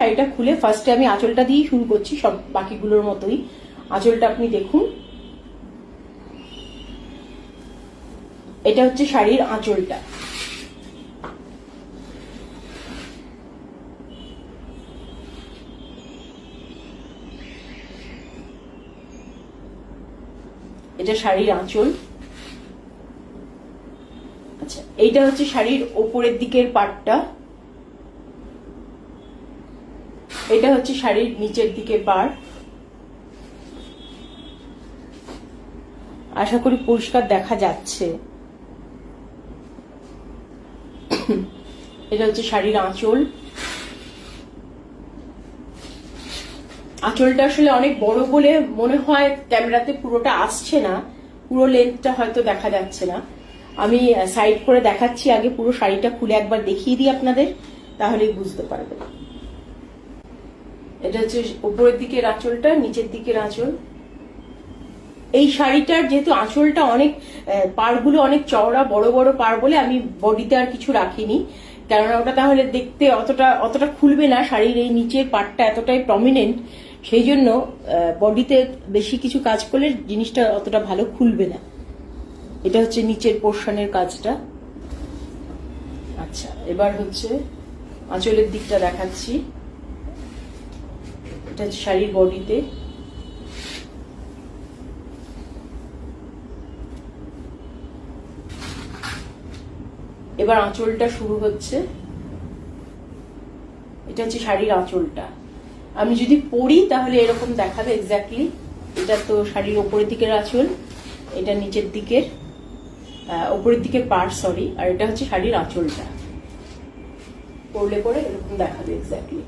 শাড়িটা খুলে ফার্স্টে আমি আঁচলটা দিয়ে শুরু করছি, সব বাকিগুলোর মতোই। আঁচলটা আপনি দেখুন, এটা হচ্ছে শাড়ির আঁচলটা। এটা শাড়ির আঁচল। আচ্ছা, এইটা হচ্ছে শাড়ির ওপরের দিকের পাটটা, এটা হচ্ছে শাড়ির নিচের দিকের পাড়। আশা করি পরিষ্কার দেখা যাচ্ছে। এটা হচ্ছে শাড়ির আঁচল। আঁচলটা আসলে অনেক বড় বলে মনে হয় ক্যামেরাতে পুরোটা আসছে না, পুরো লেন্থটা হয়তো দেখা যাচ্ছে না। আমি সাইড করে দেখাচ্ছি, আগে পুরো শাড়িটা খুলে একবার দেখিয়ে দিই আপনাদের, তাহলেই বুঝতে পারবেন। এটা হচ্ছে উপরের দিকের আঁচলটা, নিচের দিকের আঁচল। এই শাড়িটার যেহেতু আঁচলটা অনেক, পাড়গুলো অনেক চওড়া, বড় বড় পাড় বলে আমি বডিতে আর কিছু রাখিনি, কেননা ওটা তাহলে দেখতে অতটা খুলবে না। শাড়ির এই নিচের পাড়টা এতটাই প্রমিনেন্ট, সেই জন্য বডিতে বেশি কিছু কাজ করলে জিনিসটা অতটা ভালো খুলবে না। এটা হচ্ছে নিচের পোর্শনের কাজটা। আচ্ছা, এবার হচ্ছে আঁচলের দিকটা দেখাচ্ছি। এটা হচ্ছে শাড়ির বডিতে। এবার আঁচলটা শুরু হচ্ছে। এটা হচ্ছে শাড়ির আঁচলটা। আমি যদি পরি তাহলে এরকম দেখাবে এক্স্যাক্টলি। এটা তো শাড়ির ওপরের দিকের আঁচল, এটা নিচের দিকের, ওপরের দিকের পাড় সরি, আর এটা হচ্ছে শাড়ির আঁচলটা। পরলে পরে এরকম দেখাবে এক্স্যাক্টলি।